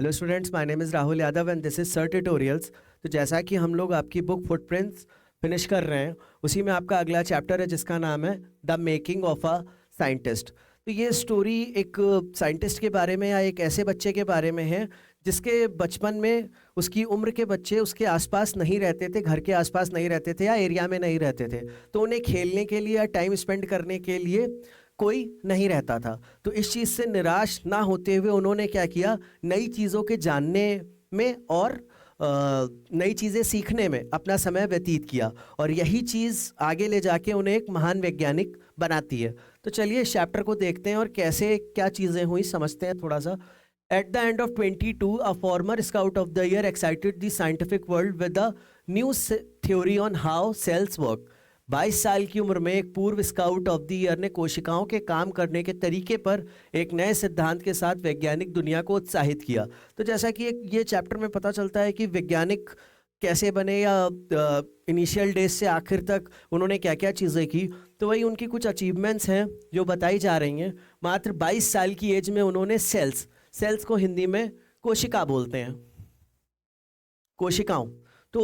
Hello students, my name is Rahul Yadav and this is sir tutorials. तो जैसा कि हम लोग आपकी बुक फुटप्रिंट्स फिनिश कर रहे हैं, उसी में आपका अगला चैप्टर है जिसका नाम है the making of a scientist. तो ये स्टोरी एक साइंटिस्ट के बारे में या एक ऐसे बच्चे के बारे में है जिसके बचपन में उसकी उम्र के बच्चे उसके आसपास नहीं रहते थे, घर के आसपास नहीं रहते थे या एरिया में नहीं रहते थे। तो उन्हें खेलने के लिए या टाइम स्पेंड करने के लिए कोई नहीं रहता था। तो इस चीज़ से निराश ना होते हुए उन्होंने क्या किया, नई चीज़ों के जानने में और नई चीज़ें सीखने में अपना समय व्यतीत किया, और यही चीज़ आगे ले जाके उन्हें एक महान वैज्ञानिक बनाती है। तो चलिए इस चैप्टर को देखते हैं और कैसे क्या चीज़ें हुई समझते हैं थोड़ा सा। At the end of 22, a former Scout of the Year excited the scientific world with a new theory on how cells work. 22 साल की उम्र में एक पूर्व स्काउट ऑफ द ईयर ने कोशिकाओं के काम करने के तरीके पर एक नए सिद्धांत के साथ वैज्ञानिक दुनिया को उत्साहित किया। तो जैसा कि ये चैप्टर में पता चलता है कि वैज्ञानिक कैसे बने या इनिशियल डेज से आखिर तक उन्होंने क्या क्या चीज़ें की, तो वही उनकी कुछ अचीवमेंट्स हैं जो बताई जा रही हैं। मात्र 22 साल की एज में उन्होंने सेल्स को हिंदी में कोशिका बोलते हैं, कोशिकाओं, तो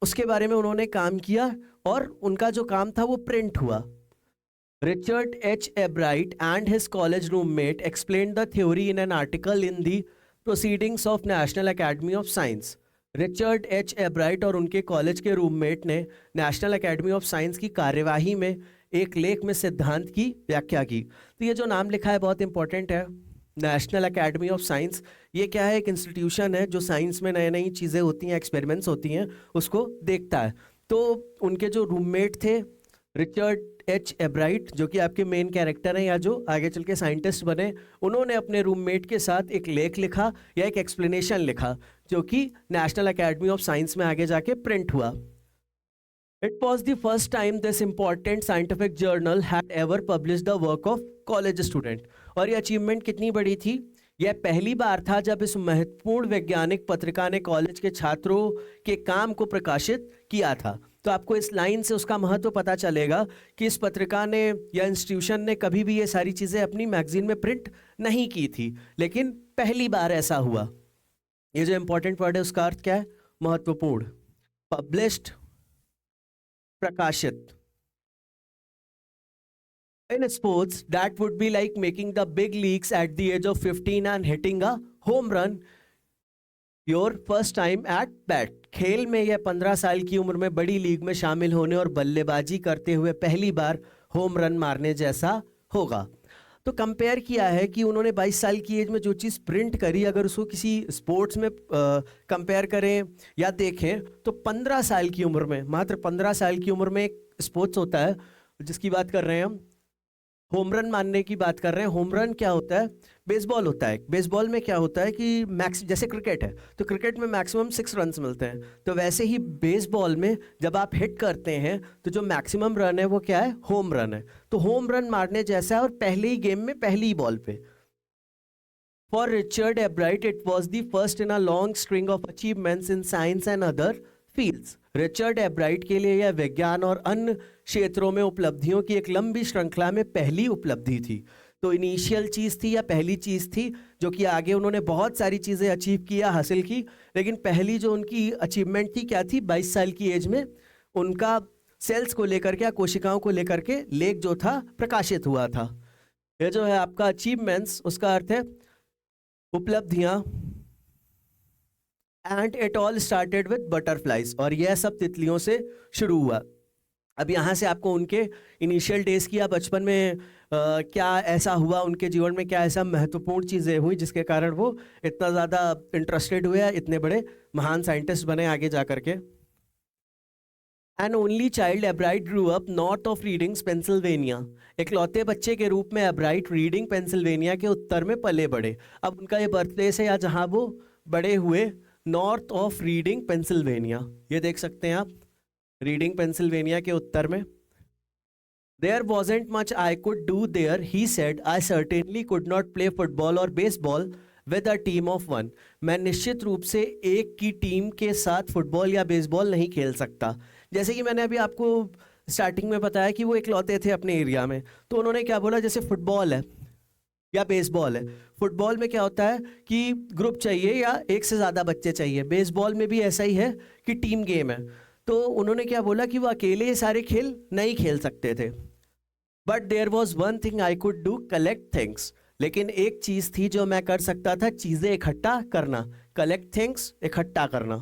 उसके बारे में उन्होंने काम किया और उनका जो काम था वो प्रिंट हुआ। Richard H एब्राइट and his college roommate explained the theory in an article in the proceedings of national academy of science. Richard H एब्राइट और उनके कॉलेज के रूममेट ने नेशनल एकेडमी ऑफ साइंस की कार्यवाही में एक लेख में सिद्धांत की व्याख्या की। तो ये जो नाम लिखा है बहुत इंपॉर्टेंट है, नेशनल एकेडमी ऑफ साइंस। ये क्या है, एक इंस्टीट्यूशन है जो साइंस में नई नई चीज़ें होती हैं, एक्सपेरिमेंट्स होती हैं, उसको देखता है। तो उनके जो रूममेट थे रिचर्ड एच एब्राइट, जो कि आपके मेन कैरेक्टर हैं या जो आगे चल के साइंटिस्ट बने, उन्होंने अपने रूममेट के साथ एक लेख लिखा या एक एक्सप्लेनेशन लिखा जो कि नेशनल एकेडमी ऑफ साइंस में आगे जाके प्रिंट हुआ। It was the first time this important scientific journal had ever published the work of college student। और ये अचीवमेंट कितनी बड़ी थी, यह पहली बार था जब इस महत्वपूर्ण वैज्ञानिक पत्रिका ने कॉलेज के छात्रों के काम को प्रकाशित किया था। तो आपको इस लाइन से उसका महत्व पता चलेगा कि इस पत्रिका ने या इंस्टीट्यूशन ने कभी भी ये सारी चीज़ें अपनी मैगजीन में प्रिंट नहीं की थी, लेकिन पहली बार ऐसा हुआ। ये जो इंपॉर्टेंट वर्ड है उसका अर्थ क्या है, महत्वपूर्ण। पब्लिश्ड, प्रकाशित। In sports, that would be like making the big leagues at the age of 15 and hitting a home run your first time at bat। खेल में यह 15 साल की उम्र में बड़ी लीग में शामिल होने और बल्लेबाजी करते हुए पहली बार होम रन मारने जैसा होगा। तो कंपेयर किया है कि उन्होंने 22 साल की एज में जो चीज़ प्रिंट करी, अगर उसको किसी स्पोर्ट्स में कंपेयर करें या देखें, तो 15 साल की उम्र में, मात्र 15 साल की उम्र में एक स्पोर्ट्स होता है जिसकी बात कर रहे हैं हम, होम रन मारने की बात कर रहे हैं। होम रन क्या होता है, बेसबॉल होता है। बेसबॉल में क्या होता है कि जैसे क्रिकेट है तो क्रिकेट में मैक्सिमम 6 रन मिलते हैं, तो वैसे ही बेसबॉल में जब आप हिट करते हैं तो जो मैक्सिमम रन है वो क्या है, होम रन है। तो होम रन मारने जैसा है और पहले ही गेम में पहली ही बॉल पे। For Richard एब्राइट it was the first in a long string of achievements in science and other fields. Richard एब्राइट के लिए यह विज्ञान और अन्य क्षेत्रों में उपलब्धियों की एक लंबी श्रृंखला में पहली उपलब्धि थी। तो इनिशियल चीज़ थी या पहली चीज़ थी जो कि आगे उन्होंने बहुत सारी चीज़ें अचीव किया, हासिल की, लेकिन पहली जो उनकी अचीवमेंट थी क्या थी, 22 साल की एज में उनका सेल्स को लेकर के या कोशिकाओं को लेकर के लेख जो था प्रकाशित हुआ था। ये जो है आपका अचीवमेंट्स, उसका अर्थ है उपलब्धियां। And it all started with butterflies, और यह सब तितलियों से शुरू हुआ। अब यहाँ से आपको उनके इनिशियल डेज की या बचपन में क्या ऐसा हुआ, उनके जीवन में क्या ऐसा महत्वपूर्ण चीज़ें हुई जिसके कारण वो इतना ज़्यादा इंटरेस्टेड हुए या इतने बड़े महान साइंटिस्ट बने आगे जा करके। An only child Ebright grew up north of Readings Pennsylvania. इकलौते बच्चे के रूप में एब्राइट रीडिंग पेंसिल्वेनिया के उत्तर में पले बढ़े। अब उनका ये बर्थ प्लेस है या जहाँ वो बड़े हुए, नॉर्थ ऑफ रीडिंग पेंसिल्वेनिया, ये देख सकते हैं आप, रीडिंग पेंसिल्वेनिया के उत्तर में। There wasn't much I could do there, he said. I certainly could not play football or baseball with a team of one। मैं निश्चित रूप से एक की टीम के साथ फुटबॉल या बेसबॉल नहीं खेल सकता। जैसे कि मैंने अभी आपको स्टार्टिंग में बताया कि वो इकलौते थे अपने एरिया में, तो उन्होंने क्या बोला, जैसे फुटबॉल है या बेसबॉल है। फुटबॉल में क्या होता है कि ग्रुप चाहिए या एक से ज़्यादा बच्चे चाहिए। बेसबॉल में भी ऐसा ही है कि टीम गेम है। तो उन्होंने क्या बोला कि वो अकेले ये सारे खेल नहीं खेल सकते थे। But there was one thing I could do, collect things. लेकिन एक चीज़ थी जो मैं कर सकता था, चीज़ें इकट्ठा करना, कलेक्ट थिंग्स, इकट्ठा करना।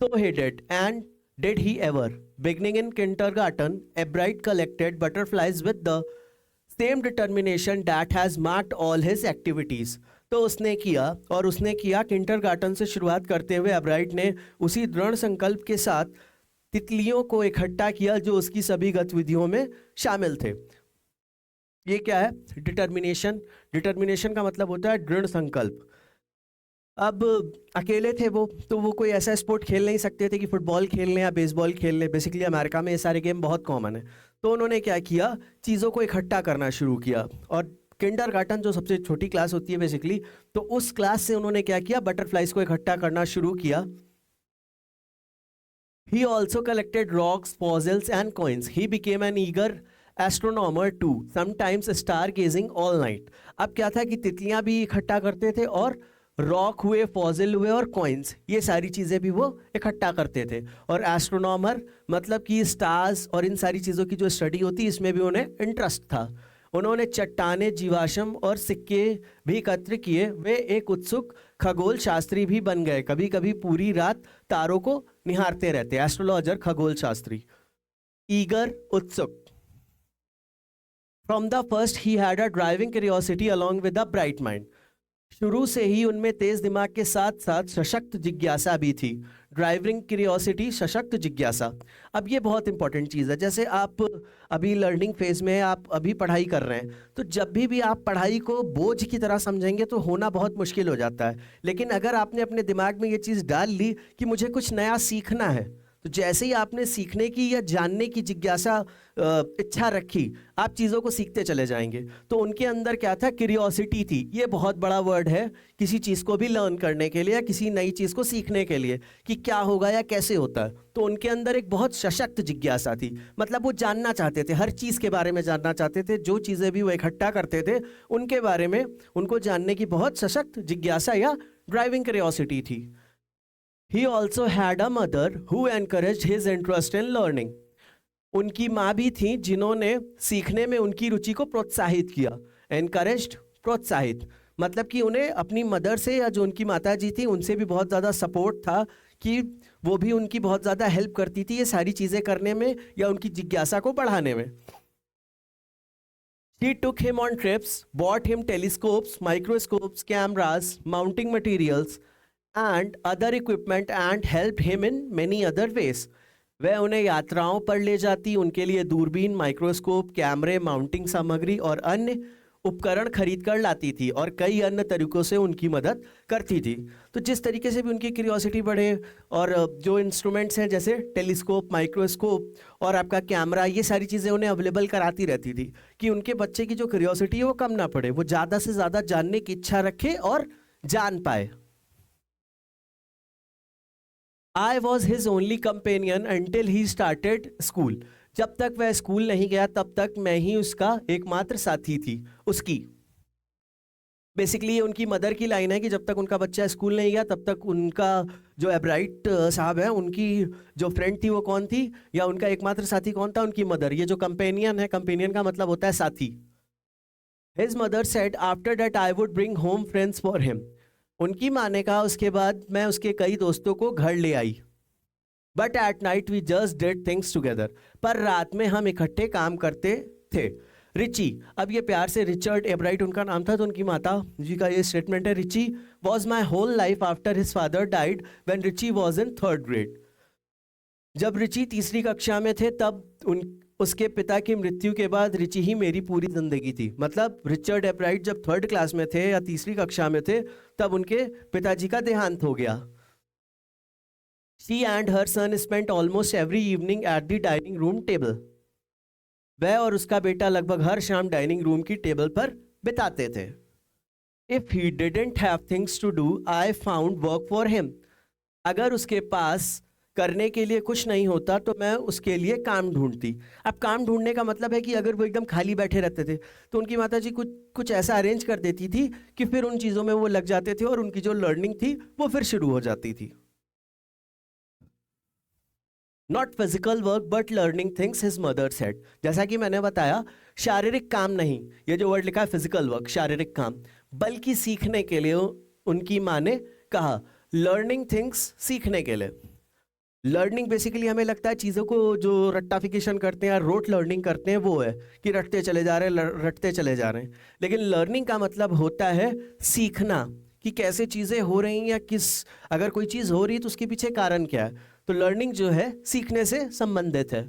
So he did, and did he ever? Beginning in kindergarten, Ebright collected butterflies with the same determination that has marked all his activities. तो उसने किया, और उसने किया किंडरगार्टन से शुरुआत करते हुए एब्राइट ने उसी दृढ़ संकल्प के साथ तितलियों को इकट्ठा किया जो उसकी सभी गतिविधियों में शामिल थे। ये क्या है? डिटर्मिनेशन। डिटर्मिनेशन का मतलब होता है दृढ़ संकल्प। अब अकेले थे वो, तो वो कोई ऐसा स्पोर्ट खेल नहीं सकते थे कि फुटबॉल खेल लें या बेसबॉल खेल लें। बेसिकली अमेरिका में ये सारे गेम बहुत कॉमन है। तो उन्होंने क्या किया, चीज़ों को इकट्ठा करना शुरू किया। और किंडरगार्टन जो सबसे छोटी क्लास होती है बेसिकली, तो उस क्लास से उन्होंने क्या किया, बटरफ्लाइज को इकट्ठा करना शुरू किया। He also collected rocks, fossils and coins. He became an eager astronomer too, sometimes stargazing all night. अब क्या था कि तितलियां भी इकट्ठा करते थे, और रॉक हुए, फॉसिल हुए और कॉइन्स, ये सारी चीज़ें भी वो इकट्ठा करते थे। और एस्ट्रोनॉमर मतलब कि स्टार्स और इन सारी चीज़ों की जो स्टडी होती है, इसमें भी उन्हें इंटरेस्ट था। उन्होंने चट्टाने, जीवाश्म और सिक्के भी एकत्र किए। वे एक उत्सुक खगोल शास्त्री भी बन गए, कभी कभी पूरी रात तारों को निहारते रहते। एस्ट्रोलॉजर, खगोल शास्त्री। ईगर, उत्सुक। From the first he had a driving curiosity along with a bright mind. शुरू से ही उनमें तेज दिमाग के साथ साथ सशक्त जिज्ञासा भी थी। ड्राइविंग क्यूरियोसिटी, सशक्त जिज्ञासा। अब ये बहुत इंपॉर्टेंट चीज़ है। जैसे आप अभी लर्निंग फेज में, आप अभी पढ़ाई कर रहे हैं, तो जब भी आप पढ़ाई को बोझ की तरह समझेंगे तो होना बहुत मुश्किल हो जाता है। लेकिन अगर आपने अपने दिमाग में ये चीज़ डाल ली कि मुझे कुछ नया सीखना है, तो जैसे ही आपने सीखने की या जानने की जिज्ञासा, इच्छा रखी, आप चीज़ों को सीखते चले जाएंगे। तो उनके अंदर क्या था, क्यूरियोसिटी थी। ये बहुत बड़ा वर्ड है किसी चीज़ को भी लर्न करने के लिए या किसी नई चीज़ को सीखने के लिए, कि क्या होगा या कैसे होता है। तो उनके अंदर एक बहुत सशक्त जिज्ञासा थी। मतलब वो जानना चाहते थे, हर चीज़ के बारे में जानना चाहते थे। जो चीज़ें भी वो इकट्ठा करते थे उनके बारे में उनको जानने की बहुत सशक्त जिज्ञासा या ड्राइविंग क्यूरियोसिटी थी। He also had a mother who encouraged his interest in learning. उनकी माँ भी थी जिन्होंने सीखने में उनकी रुचि को प्रोत्साहित किया। Encouraged, प्रोत्साहित, मतलब कि उन्हें अपनी मदर से या जो उनकी माता जी थी उनसे भी बहुत ज़्यादा सपोर्ट था, कि वो भी उनकी बहुत ज़्यादा हेल्प करती थी ये सारी चीज़ें करने में या उनकी जिज्ञासा को बढ़ाने में। She took him on trips, bought him telescopes, microscopes, cameras, mounting materials and other equipment and helped him in many other ways. वह उन्हें यात्राओं पर ले जाती, उनके लिए दूरबीन, माइक्रोस्कोप, कैमरे, माउंटिंग सामग्री और अन्य उपकरण खरीद कर लाती थी, और कई अन्य तरीकों से उनकी मदद करती थी। तो जिस तरीके से भी उनकी क्यूरियोसिटी बढ़े, और जो इंस्ट्रूमेंट्स हैं जैसे टेलीस्कोप, माइक्रोस्कोप और आपका कैमरा, ये सारी चीज़ें उन्हें अवेलेबल कराती रहती थी, कि उनके बच्चे की जो क्यूरियोसिटी है वो कम ना पड़े, वो ज़्यादा से ज़्यादा जानने की इच्छा रखे और जान पाए। I was his only companion until he started school. जब तक वह स्कूल नहीं गया तब तक मैं ही उसका एकमात्र साथी थी, उसकी। बेसिकली ये उनकी मदर की लाइन है कि जब तक उनका बच्चा स्कूल नहीं गया तब तक उनका जो एब्राइट साहब है, उनकी जो फ्रेंड थी वो कौन थी, या उनका एकमात्र साथी कौन था, उनकी मदर। ये जो कंपेनियन है, कंपेनियन का मतलब होता है साथी। His mother said after that I would bring home friends for him. उनकी माँ ने कहा उसके बाद मैं उसके कई दोस्तों को घर ले आई। But at night we just did things together. पर रात में हम इकट्ठे काम करते थे। रिची, अब ये प्यार से रिचर्ड एब्राइट उनका नाम था, तो उनकी माता जी का ये स्टेटमेंट है, Richie was my whole life after his father died when Richie was in 3rd grade। जब रिची तीसरी कक्षा में थे तब उसके पिता की मृत्यु के बाद रिची ही मेरी पूरी जिंदगी थी। मतलब रिचर्ड एब्राइट जब 3rd क्लास में थे या तीसरी कक्षा में थे तब उनके पिताजी का देहांत हो गया। She and her son spent almost every evening at the dining room table. वह और उसका बेटा लगभग हर शाम डाइनिंग रूम की टेबल पर बिताते थे। If he didn't have things to do, I found work for him. अगर उसके पास करने के लिए कुछ नहीं होता तो मैं उसके लिए काम ढूंढती। अब काम ढूंढने का मतलब है कि अगर वो एकदम खाली बैठे रहते थे तो उनकी माता जी कुछ कुछ ऐसा अरेंज कर देती थी कि फिर उन चीज़ों में वो लग जाते थे और उनकी जो लर्निंग थी वो फिर शुरू हो जाती थी। Not physical work but learning things his mother said. जैसा कि मैंने बताया, शारीरिक काम नहीं, ये जो वर्ड लिखा है फिजिकल वर्क, शारीरिक काम, बल्कि सीखने के लिए उनकी माँ ने कहा। लर्निंग थिंग्स, सीखने के लिए। लर्निंग बेसिकली हमें लगता है चीज़ों को जो रट्टाफिकेशन करते हैं या रोट लर्निंग करते हैं वो है कि रटते चले जा रहे हैं, रटते चले जा रहे हैं। लेकिन लर्निंग का मतलब होता है सीखना, कि कैसे चीज़ें हो रही हैं या अगर कोई चीज़ हो रही है तो उसके पीछे कारण क्या है। तो लर्निंग जो है सीखने से संबंधित है।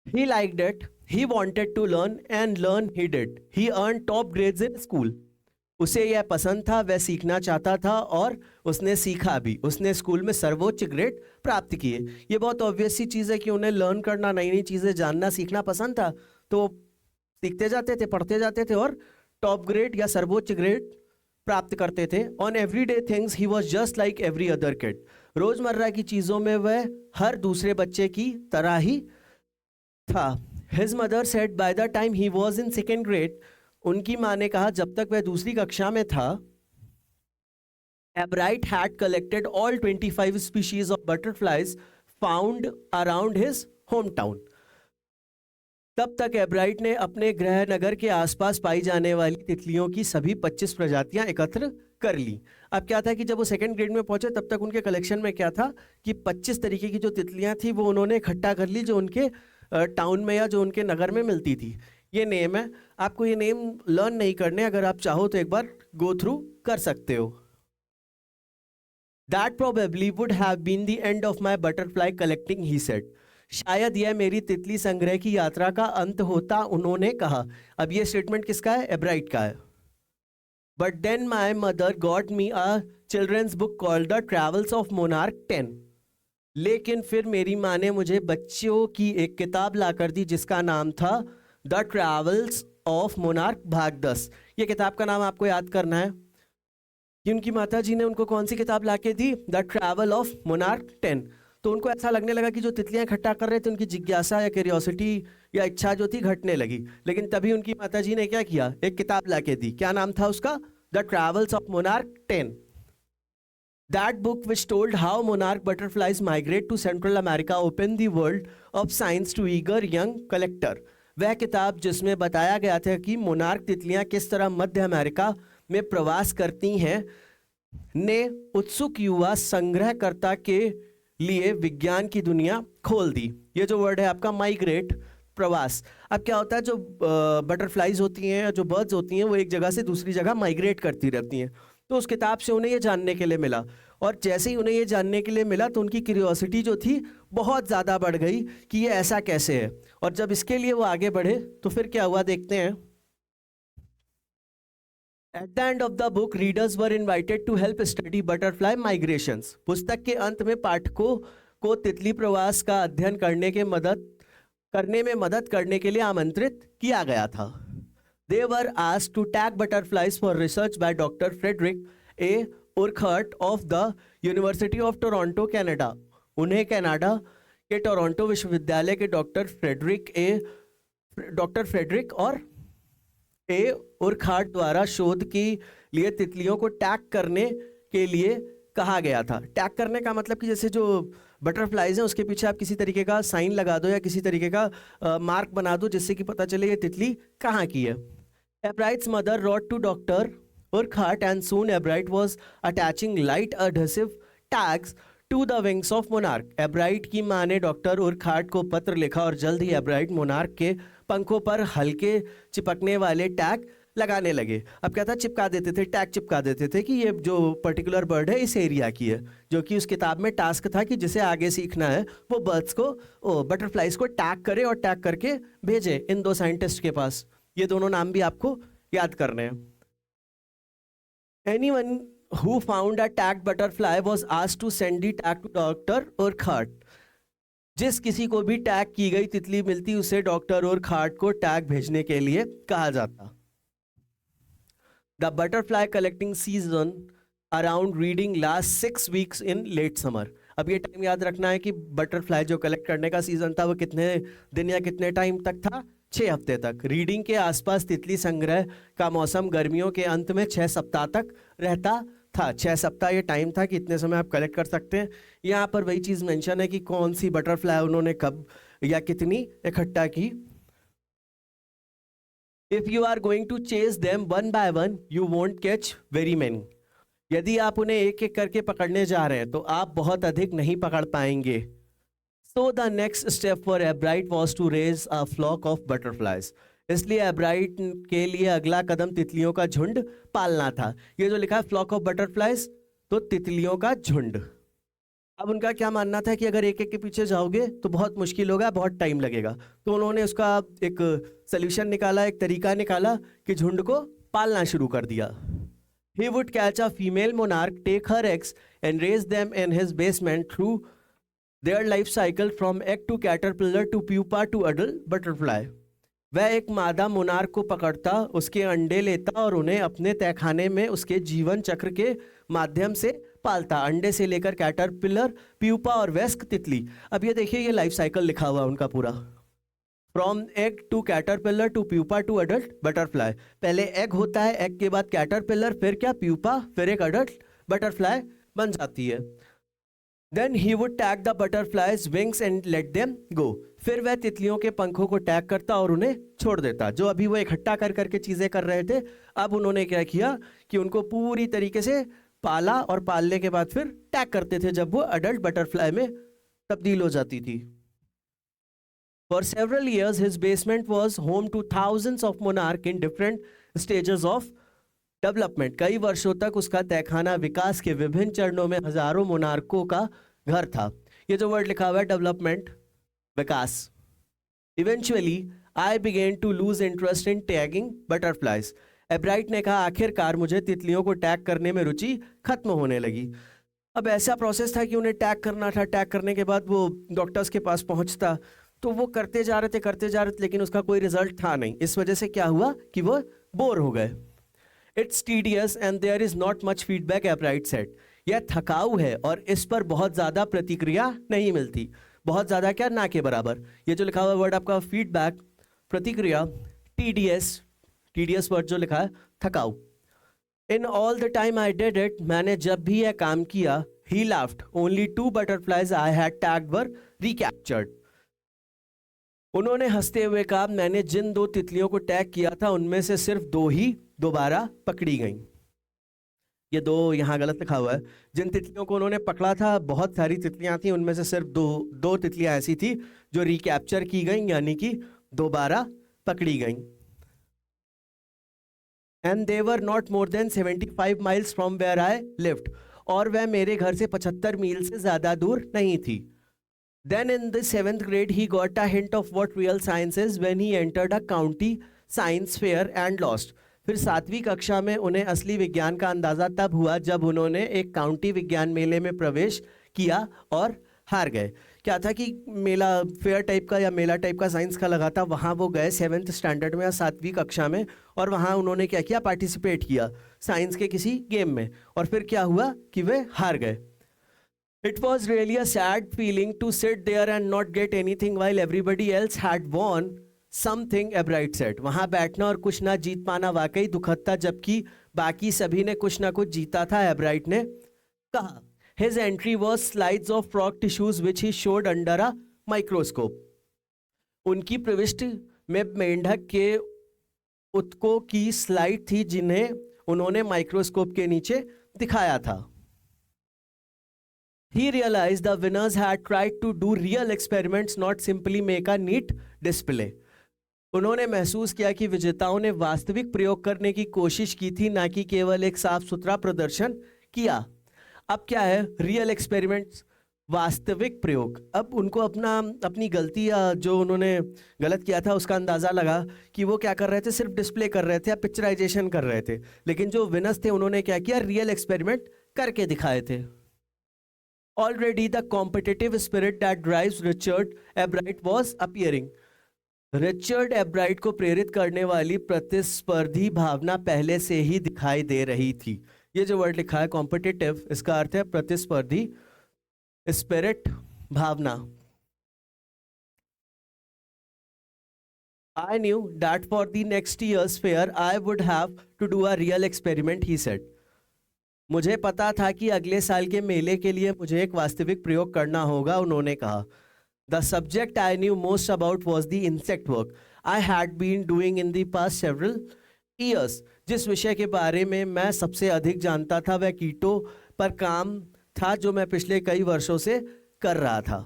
He liked it, he wanted to learn and learn he did. He earned top grades in school. उसे यह पसंद था, वह सीखना चाहता था और उसने सीखा भी। उसने स्कूल में सर्वोच्च ग्रेड प्राप्त किए। ये बहुत ऑब्वियस सी चीज़ है कि उन्हें लर्न करना, नई नई चीज़ें जानना, सीखना पसंद था, तो सीखते जाते थे, पढ़ते जाते थे और टॉप ग्रेड या सर्वोच्च ग्रेड प्राप्त करते थे। On every day things he was just like every other kid. रोज़मर्रा की चीज़ों में वह हर दूसरे बच्चे की तरह ही था। His mother said by the time he was in second grade, उनकी माँ ने कहा जब तक वह दूसरी कक्षा में था, Ebright had collected all 25 species of butterflies found around his hometown. तब तक एब्राइट ने अपने गृह नगर के आसपास पाई जाने वाली तितलियों की सभी 25 प्रजातियां एकत्र कर ली। अब क्या था कि जब वो सेकंड ग्रेड में पहुंचे तब तक उनके कलेक्शन में क्या था कि 25 तरीके की जो तितलियां थी वो उन्होंने इकट्ठा कर ली, जो उनके टाउन में या जो उनके नगर में मिलती थी। ये नेम है, आपको ये नेम लर्न नहीं करने, अगर आप चाहो तो एक बार गो थ्रू कर सकते हो। That probably would have been the end of my butterfly collecting, he said. शायद यह मेरी तितली संग्रह की यात्रा का अंत होता, उन्होंने कहा। अब ये स्टेटमेंट किसका है? एब्राइट का है। But then my mother got me a children's book called The Travels of Monarch 10. लेकिन फिर मेरी माँ ने मुझे बच्चों की एक किताब ला कर दी जिसका नाम था द ट्रैवल्स ऑफ मोनार्क भाग 10। ये किताब का नाम आपको याद करना है कि उनकी माता जी ने उनको कौन सी किताब ला के दी? The travel of monarch 10। तो उनको ऐसा लगने लगा कि जो तितलियां इकट्ठा कर रहे थे उनकी जिज्ञासा या क्यूरियोसिटी या इच्छा जो थी घटने लगी। लेकिन तभी उनकी माता जी ने क्या किया? एक किताब ला के दी। क्या नाम था उसका? The travels of monarch 10। That book, which told how monarch butterflies migrate to Central America, opened the world of science to eager young collector. वह किताब जिसमें बताया गया था कि मोनार्क तितलियां किस तरह मध्य अमेरिका में प्रवास करती हैं, ने उत्सुक युवा संग्रहकर्ता के लिए विज्ञान की दुनिया खोल दी। ये जो वर्ड है आपका माइग्रेट, प्रवास। अब क्या होता है, जो बटरफ्लाइज होती हैं, जो बर्ड्स होती हैं, वो एक जगह से दूसरी जगह माइग्रेट करती रहती हैं। तो उस किताब से उन्हें ये जानने के लिए मिला, और जैसे ही उन्हें ये जानने के लिए मिला तो उनकी क्यूरियोसिटी जो थी बहुत ज़्यादा बढ़ गई कि ये ऐसा कैसे है। और जब इसके लिए वो आगे बढ़े तो फिर क्या हुआ देखते हैं। At the end of the book, readers were invited to help study butterfly migrations. पुस्तक के अंत में पाठकों को तितली प्रवास का अध्ययन करने में मदद करने के लिए आमंत्रित किया गया था। They were asked to tag butterflies for research by Dr. Frederick A. Urquhart of the University of Toronto, Canada. उन्हें कनाडा के टोरंटो विश्वविद्यालय के डॉक्टर फ्रेडरिक और ए उर्खाट द्वारा शोध के लिए तितलियों को टैग करने के लिए कहा गया था। टैग करने का मतलब कि जैसे जो बटरफ्लाइज हैं उसके पीछे आप किसी तरीके का साइन लगा दो या किसी तरीके का मार्क बना दो जिससे कि पता चले ये तितली कहाँ की है। Ebright's mother wrote to Dr. Urquhart and soon Ebright was attaching light adhesive tags to the wings of monarch. Ebright की माँ ने डॉक्टर उर्खाट को पत्र लिखा और जल्द ही एब्राइट मोनार्क के पंखों पर हल्के चिपकने वाले टैग लगाने लगे। अब क्या था, चिपका देते थे, टैग चिपका देते थे कि ये जो पर्टिकुलर बर्ड है इस एरिया की है, जो कि उस किताब में टास्क था कि जिसे आगे सीखना है वो बर्ड्स को बटरफ्लाइज को टैग करे और टैग करके भेजे इन दो साइंटिस्ट के पास। ये दोनों नाम भी आपको याद करने हैं। Anyone who found a tagged butterfly was asked to send the tag to Dr. Urquhart. जिस किसी को भी टैग की गई तितली मिलती उसे डॉक्टर उर्खाट को टैग भेजने के लिए कहा जाता। The butterfly collecting season around reading lasts 6 weeks in late summer. अब ये टाइम याद रखना है कि बटरफ्लाई जो कलेक्ट करने का सीजन था वो कितने दिन या कितने टाइम तक था, 6 हफ्ते तक। रीडिंग के आसपास तितली संग्रह का मौसम गर्मियों के अंत में 6 सप्ताह तक रहता था। 6 सप्ताह ये टाइम था कि इतने समय आप कलेक्ट कर सकते हैं। यहाँ पर वही चीज मेंशन है कि कौन सी बटरफ्लाई उन्होंने कब या कितनी इकट्ठा की। If you are going to chase them one by one you won't catch very many. यदि आप उन्हें एक एक करके पकड़ने जा रहे हैं तो आप बहुत अधिक नहीं पकड़ पाएंगे। So the next step for Ebright was to raise a flock of butterflies. इसलिए एब्राइट के लिए अगला कदम तितलियों का झुंड पालना था। ये जो लिखा है फ्लॉक ऑफ बटरफ्लाइज, तो तितलियों का झुंड। अब उनका क्या मानना था कि अगर एक एक के पीछे जाओगे तो बहुत मुश्किल होगा, बहुत टाइम लगेगा। तो उन्होंने उसका एक सोल्यूशन निकाला, एक तरीका निकाला कि झुंड को पालना शुरू कर दिया। He would catch a female monarch, take her eggs and raise them in his basement through their life cycle from egg to caterpillar to pupa to adult butterfly। वह एक मादा मोनार्क को पकड़ता, उसके अंडे लेता और उन्हें अपने तहखाने में उसके जीवन चक्र के माध्यम से पालता। अंडे से लेकर कैटरपिलर, प्यूपा और वेस्क तितली। अब ये देखिए, ये लाइफ साइकिल लिखा हुआ उनका पूरा। From egg to caterpillar to pupa to adult butterfly. पहले एग होता है, एग के बाद कैटरपिलर, फिर क्या प्यूपा, फिर एक अडल्ट बटरफ्लाई बन जाती है। Then he would tag the butterflies wings and let them go. फिर वह तितलियों के पंखों को टैग करता और उन्हें छोड़ देता। जो अभी वो इकट्ठा कर करके चीजें कर रहे थे, अब उन्होंने क्या किया कि उनको पूरी तरीके से पाला और पालने के बाद फिर टैग करते थे जब वो अडल्ट बटरफ्लाई में तब्दील हो जाती थी। For several years, his basement was home to thousands of monarchs in different stages of development। कई वर्षों तक उसका तहखाना विकास के विभिन्न चरणों में हजारों मोनार्कों का घर था। ये जो वर्ड लिखा हुआ है development, Vikas. Eventually, I began to lose interest in tagging butterflies। एब्राइट ने कहा, आखिरकार मुझे तितलियों को टैग करने में रुचि खत्म होने लगी। अब ऐसा प्रोसेस था कि उन्हें टैग करना था। टैग करने के बाद वो डॉक्टर्स के पास पहुंचता, तो वो करते जा रहे थे, लेकिन उसका कोई रिजल्ट था नहीं। इस वजह से क्या हुआ कि वो बोर हो गए। It's tedious and there is not much feedback, Ebright said. यह थकाऊ है और इस पर बहुत ज्यादा प्रतिक्रिया नहीं मिलती। बहुत ज्यादा क्या, ना के बराबर। ये जो लिखा हुआ वर्ड आपका फीडबैक, प्रतिक्रिया, टीडीएस, टीडीएस वर्ड जो लिखा है थकाऊ। In all the time I did it, मैंने जब भी यह काम किया, ही laughed, only 2 butterflies I had tagged were recaptured. उन्होंने हंसते हुए कहा, मैंने जिन 2 तितलियों को टैग किया था उनमें से सिर्फ 2 ही दोबारा पकड़ी गईं। ये 2 यहाँ गलत लिखा हुआ है। जिन तितलियों को उन्होंने पकड़ा था, बहुत सारी तितलियां थी, उनमें से सिर्फ दो तितलियां ऐसी थी जो रिकैप्चर की गईं, यानी कि दोबारा पकड़ी गईं। And they were not more than 75 miles from where I lived. और वह मेरे घर से 75 मील से ज्यादा दूर नहीं थी। Then in the 7th grade, he got a hint of what real science is when he entered a county science fair and lost। फिर 7वीं कक्षा में उन्हें असली विज्ञान का अंदाजा तब हुआ जब उन्होंने एक काउंटी विज्ञान मेले में प्रवेश किया और हार गए। क्या था कि मेला, फेयर टाइप का या मेला टाइप का साइंस का लगा था, वहाँ वो गए 7th स्टैंडर्ड में या 7वीं कक्षा में, और वहाँ उन्होंने क्या किया, पार्टिसिपेट किया साइंस के किसी गेम में, और फिर क्या हुआ कि वे हार गए। It was really a sad feeling to sit there and not get anything while everybody else had won something, एब्राइट said। वहां बैठना और कुछ ना जीत पाना वाकई दुखद था, जबकि बाकी सभी ने कुछ ना कुछ जीता था, एब्राइट ने कहा। His entry was slides of frog tissues which he showed under a microscope। उनकी प्रविष्टि में मेंढक के उत्तकों की स्लाइड थी जिन्हें उन्होंने माइक्रोस्कोप के नीचे दिखाया था। He realized the winners had tried to do real experiments, not simply make a neat display। उन्होंने महसूस किया कि विजेताओं ने वास्तविक प्रयोग करने की कोशिश की थी, ना कि केवल एक साफ सुथरा प्रदर्शन किया। अब क्या है, रियल एक्सपेरिमेंट्स, वास्तविक प्रयोग। अब उनको अपनी गलती या जो उन्होंने गलत किया था उसका अंदाजा लगा कि वो क्या कर रहे थे, सिर्फ डिस्प्ले कर रहे थे या पिक्चराइजेशन कर रहे थे। लेकिन जो विनर्स थे उन्होंने क्या किया, रियल एक्सपेरिमेंट करके दिखाए थे। Already the competitive spirit that drives Richard Ebright was appearing। Richard Ebright को प्रेरित करने वाली प्रतिस्पर्धी भावना पहले से ही दिखाई दे रही थी। ये जो वर्ड लिखा है कॉम्पिटिटिव, इसका अर्थ है प्रतिस्पर्धी। स्पिरिट, भावना. I knew that for the next year's fair I would have to do a real experiment, he said. मुझे पता था कि अगले साल के मेले के लिए मुझे एक वास्तविक प्रयोग करना होगा, उन्होंने कहा. The subject I knew most about was the insect work I had been doing in the past several years. जिस विषय के बारे में मैं सबसे अधिक जानता था वह कीटों पर काम था जो मैं पिछले कई वर्षों से कर रहा था.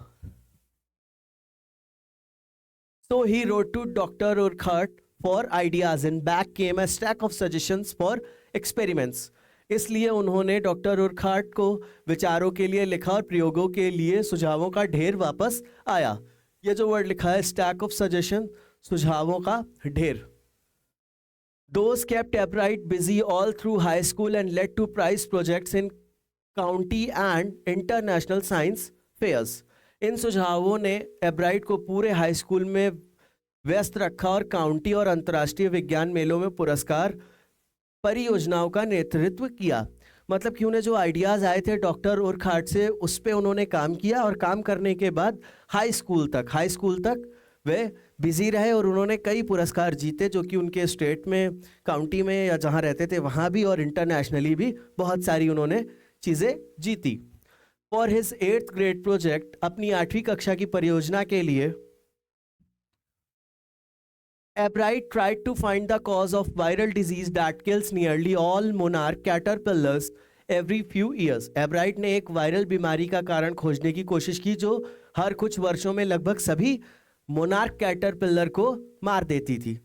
So he wrote to Dr. Urquhart for ideas and back came a stack of suggestions for experiments. इसलिए उन्होंने डॉक्टर उर्कहार्ट को विचारों के लिए लिखा और प्रयोगों के लिए सुझावों का ढेर वापस आया. ये जो वर्ड लिखा है स्टैक ऑफ सजेशन, सुझावों का ढेर. Those kept Ebright busy all through high school and led to prize projects in county and international science fairs. इन सुझावों ने एब्राइट को पूरे हाई स्कूल में व्यस्त रखा और काउंटी और अंतर्राष्ट्रीय विज्ञान मेलों में पुरस्कार परियोजनाओं का नेतृत्व किया. मतलब कि उन्हें जो आइडियाज़ आए थे डॉक्टर उर्कहार्ट से, उस पे उन्होंने काम किया और काम करने के बाद हाई स्कूल तक वे बिजी रहे और उन्होंने कई पुरस्कार जीते जो कि उनके स्टेट में, काउंटी में या जहाँ रहते थे वहाँ भी और इंटरनेशनली भी बहुत सारी उन्होंने चीज़ें जीती. For his 8th grade project, अपनी 8वीं कक्षा की परियोजना के लिए, Ebright tried to find the cause of viral disease that kills nearly all monarch caterpillars every few years. Ebright ने एक वायरल बीमारी का कारण खोजने की कोशिश की जो हर कुछ वर्षों में लगभग सभी मोनार्क कैटरपिलर को मार देती थी.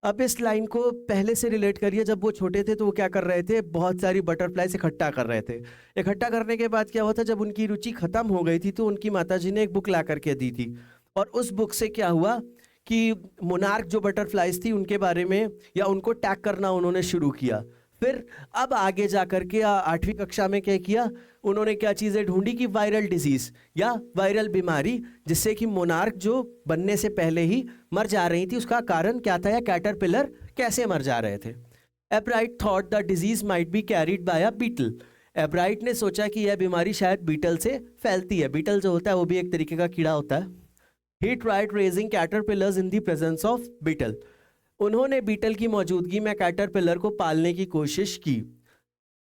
अब इस लाइन को पहले से रिलेट करिए. जब वो छोटे थे तो वो क्या कर रहे थे, बहुत सारी बटरफ्लाइज इकट्ठा कर रहे थे. इकट्ठा करने के बाद क्या हुआ था, जब उनकी रुचि खत्म हो गई थी तो उनकी माताजी ने एक बुक ला करके दी थी और उस बुक से क्या हुआ कि मोनार्क जो बटरफ्लाइज थी उनके बारे में या उनको टैग करना उन्होंने शुरू किया. फिर अब आगे जा कर के 8वीं कक्षा में क्या किया, उन्होंने क्या चीज़ें ढूंढी कि वायरल डिजीज़ या वायरल बीमारी जिससे कि मोनार्क जो बनने से पहले ही मर जा रही थी, उसका कारण क्या था या कैटरपिलर कैसे मर जा रहे थे. Ebright thought the disease might be carried by a beetle. Ebright ने सोचा कि यह बीमारी शायद बीटल से फैलती है. बीटल जो होता है वो भी एक तरीके का कीड़ा होता है. He tried raising caterpillars in the presence of beetle. उन्होंने बीटल की मौजूदगी में कैटरपिलर को पालने की कोशिश की.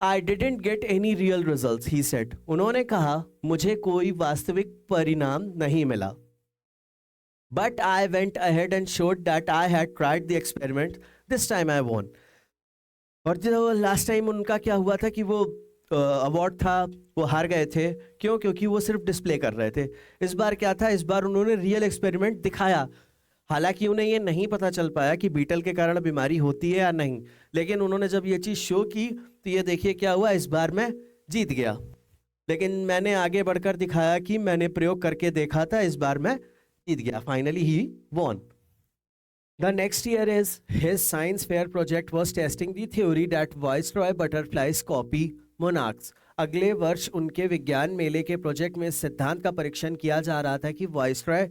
I didn't get any real results, he said. उन्होंने कहा मुझे कोई वास्तविक परिणाम नहीं मिला. But I went ahead and showed that I had tried the experiment. This time I won. और जो लास्ट टाइम उनका क्या हुआ था कि वो अवार्ड था वो हार गए थे. क्यों? क्योंकि वो सिर्फ डिस्प्ले कर रहे थे. इस बार क्या था, इस बार उन्होंने रियल एक्सपेरिमेंट दिखाया. हालांकि उन्हें ये नहीं पता चल पाया कि बीटल के कारण बीमारी होती है या नहीं, लेकिन उन्होंने जब ये चीज़ शो की तो ये देखिए क्या हुआ, इस बार मैं जीत गया. लेकिन मैंने आगे बढ़कर दिखाया कि मैंने प्रयोग करके देखा था, इस बार मैं जीत गया. Finally he won. The next year his science fair project was testing the theory that viceroy butterflies copy monarchs. अगले वर्ष उनके विज्ञान मेले के प्रोजेक्ट में सिद्धांत का परीक्षण किया जा रहा था कि वाइसरॉय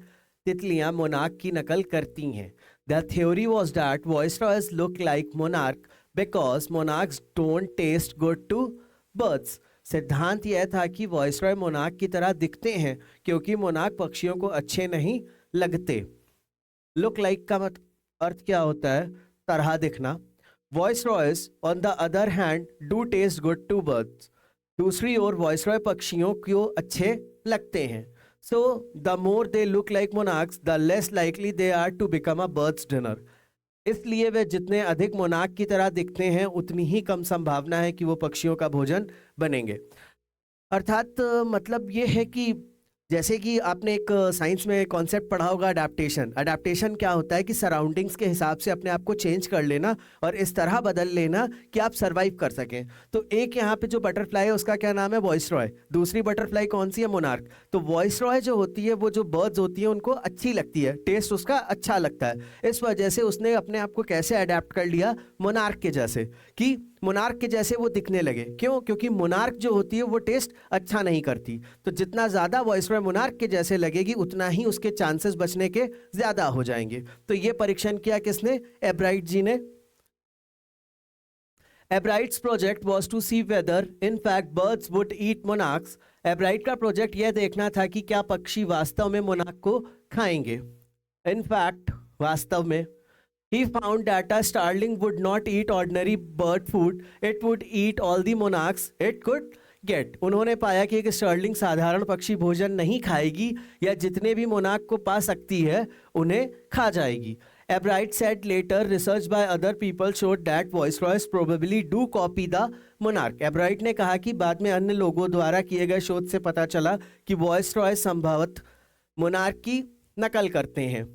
तितलियां मोनार्क की नकल करती हैं. The theory was that viceroys look like monarch because monarchs don't taste good to birds. सिद्धांत यह था कि वाइसरॉय मोनार्क की तरह दिखते हैं क्योंकि मोनार्क पक्षियों को अच्छे नहीं लगते. लुक लाइक का अर्थ क्या होता है, तरह दिखना. Viceroys on the other hand do taste good to birds. दूसरी ओर वाइसरॉय पक्षियों को अच्छे लगते हैं. So the more they look like monarchs, the less likely they are to become a bird's dinner. इसलिए वे जितने अधिक मोनार्क की तरह दिखते हैं उतनी ही कम संभावना है कि वो पक्षियों का भोजन बनेंगे. अर्थात मतलब ये है कि जैसे कि आपने एक साइंस में कॉन्सेप्ट पढ़ा होगा अडेप्टेशन. अडेप्टेशन क्या होता है कि सराउंडिंग्स के हिसाब से अपने आप को चेंज कर लेना और इस तरह बदल लेना कि आप सरवाइव कर सकें. तो एक यहाँ पे जो बटरफ्लाई है उसका क्या नाम है, वॉइसरॉय. दूसरी बटरफ्लाई कौन सी है, मोनार्क. तो वॉइसरॉय जो होती है वो जो बर्ड्स होती हैं उनको अच्छी लगती है, टेस्ट उसका अच्छा लगता है. इस वजह से उसने अपने आप को कैसे अडेप्ट कर लिया, मोनार्क के जैसे, कि मोनार्क के जैसे वो दिखने लगे. क्यों? क्योंकि मोनार्क जो होती है वो टेस्ट अच्छा नहीं करती. तो जितना ज़्यादा वॉइसरॉय मोनार्क के जैसे लगेगी उतना ही उसके चांसेस बचने के ज़्यादा हो जाएंगे. तो ये परीक्षण किया किसने, एब्राइट जी ने. Ebright's project was to see whether in fact birds would eat monarchs. Ebright का प्रोजेक्ट यह देखना था कि क्या पक्षी वास्तव में मोनार्क को खाएंगे। इन फैक्ट वास्तव में he found that a starling would not eat ordinary bird food, it would eat all the monarchs it could get। उन्होंने पाया कि एक स्टर्लिंग साधारण पक्षी भोजन नहीं खाएगी या जितने भी मोनार्क को पा सकती है उन्हें खा जाएगी। एब्राइट said later research by other people showed that viceroys probably do copy the monarch। एब्राइट ने कहा कि बाद में अन्य लोगों द्वारा किए गए शोध से पता चला कि वॉइसरॉय संभवतः मोनार्क की नकल करते हैं।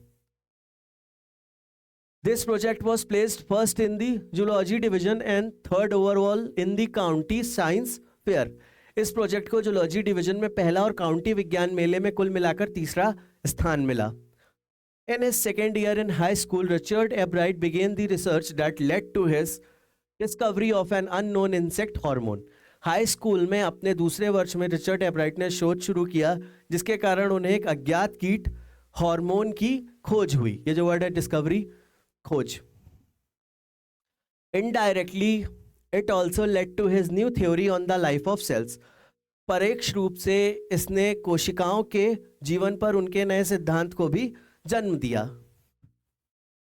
This project was placed first in the zoology division and third overall in the county science fair। इस प्रोजेक्ट को जूलॉजी डिवीजन में पहला और काउंटी विज्ञान मेले में कुल मिलाकर तीसरा स्थान मिला। In his second year in high school, Richard Ebright began the research that led to his discovery of an unknown insect hormone। High school में अपने दूसरे वर्ष में रिचर्ड एब्राइट ने शोध शुरू किया जिसके कारण उन्हें एक अज्ञात कीट हार्मोन की खोज हुई। ये जो वर्ड है डिस्कवरी, खोज। Indirectly, it also led to his new theory on the life of cells। परोक्ष रूप से इसने कोशिकाओं के जीवन पर उनके नए सिद्धांत को भी जन्म दिया।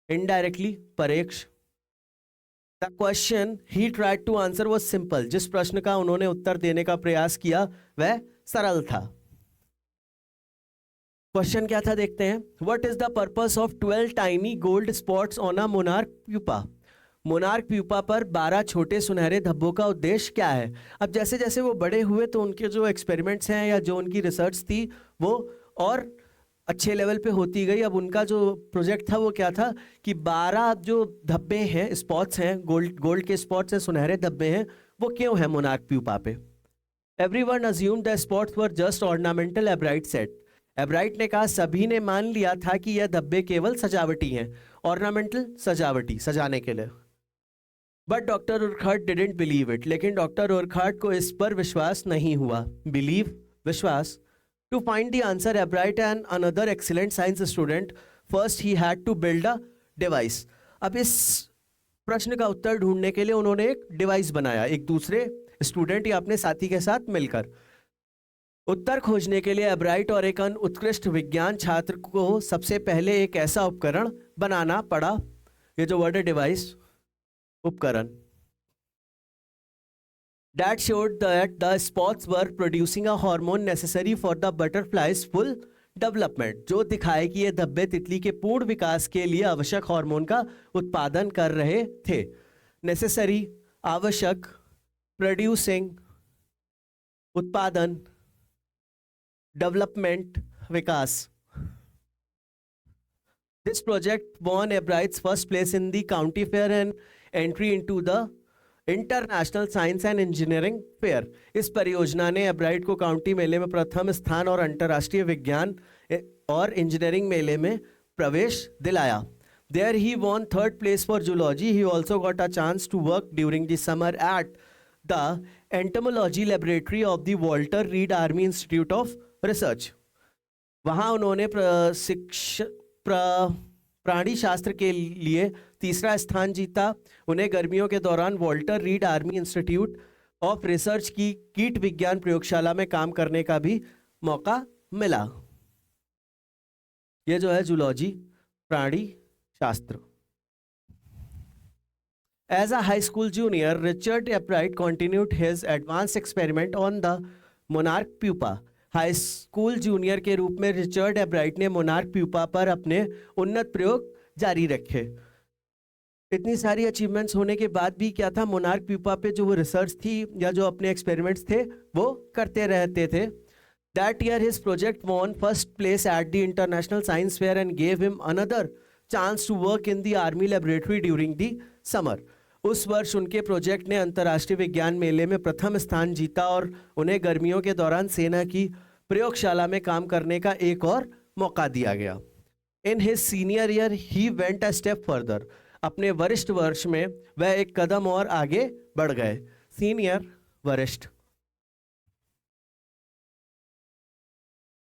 Indirectly, परोक्ष। The question he tried to answer was simple। जिस प्रश्न का उन्होंने उत्तर देने का प्रयास किया वह सरल था। क्वेश्चन क्या था देखते हैं। What is the purpose of 12 tiny gold spots on a monarch pupa? Monarch pupa पर 12 छोटे सुनहरे धब्बों का उद्देश्य क्या है। अब जैसे जैसे वो बड़े हुए तो उनके जो एक्सपेरिमेंट्स हैं या जो उनकी रिसर्च थी वो और अच्छे लेवल पे होती गई। अब उनका जो प्रोजेक्ट था वो क्या था कि 12 जो धब्बे हैं, स्पॉट्स हैं, गोल्ड के स्पॉट्स हैं, सुनहरे धब्बे हैं, वो क्यों हैं मोनार्क प्यूपा पे। Everyone assumed the spots were just ornamental, एब्राइट said. एब्राइट ने कहा सभी ने मान लिया था कि यह धब्बे केवल सजावटी हैं। ऑर्नामेंटल, सजावटी, सजाने के लिए। But doctor Urquhart didn't believe it. लेकिन डॉक्टर उर्कहार्ट को इस पर विश्वास नहीं हुआ। बिलीव, विश्वास। To find the answer, Ebright and another excellent science student first he had to build a device. अब इस प्रश्न का उत्तर ढूंढने के लिए उन्होंने एक डिवाइस बनाया, एक दूसरे स्टूडेंट या अपने साथी के साथ मिलकर। उत्तर खोजने के लिए एब्राइट और एक अन्य उत्कृष्ट विज्ञान छात्र को सबसे पहले एक ऐसा उपकरण बनाना पड़ा। ये जो वर्ड है डिवाइस, उपकरण। That showed that the spots were producing a hormone necessary for the butterfly's full development। जो दिखाए कि ये धब्बे तितली के पूर्ण विकास के लिए आवश्यक हार्मोन का उत्पादन कर रहे थे। नेसेसरी, आवश्यक, प्रोड्यूसिंग, उत्पादन, development, Vikas. This project won Ebright's first place in the county fair and entry into the international science and engineering fair. इस परियोजना ने एब्राइट को काउंटी मेले में प्रथम स्थान और अंतर्राष्ट्रीय विज्ञान और इंजीनियरिंग मेले में प्रवेश दिलाया। There he won third place for zoology. He also got a chance to work during the summer at the entomology laboratory of the Walter Reed Army Institute of Research. वहाँ उन्होंने प्राणी शास्त्र के लिए तीसरा स्थान जीता। उन्हें गर्मियों के दौरान Walter Reed Army Institute of research की कीट विज्ञान प्रयोगशाला में काम करने का भी मौका मिला। यह जो है जूलॉजी, प्राणी शास्त्र। As a high school junior, Richard Ebright continued his advance experiment on the monarch pupa. High school junior के रूप में रिचर्ड एब्राइट ने मोनार्क प्यूपा पर अपने उन्नत प्रयोग जारी रखे। इतनी सारी अचीवमेंट्स होने के बाद भी क्या था, मोनार्क प्यूपा पे जो वो रिसर्च थी या जो अपने एक्सपेरिमेंट्स थे वो करते रहते थे। That year his project won first place at the international science fair and gave him another chance to work in the army laboratory during the summer. उस वर्ष उनके प्रोजेक्ट ने अंतर्राष्ट्रीय विज्ञान मेले में प्रथम स्थान जीता और उन्हें गर्मियों के दौरान सेना की प्रयोगशाला में काम करने का एक और मौका दिया गया। In his senior year he went a step further. अपने वरिष्ठ वर्ष में वह एक कदम और आगे बढ़ गए। सीनियर, वरिष्ठ।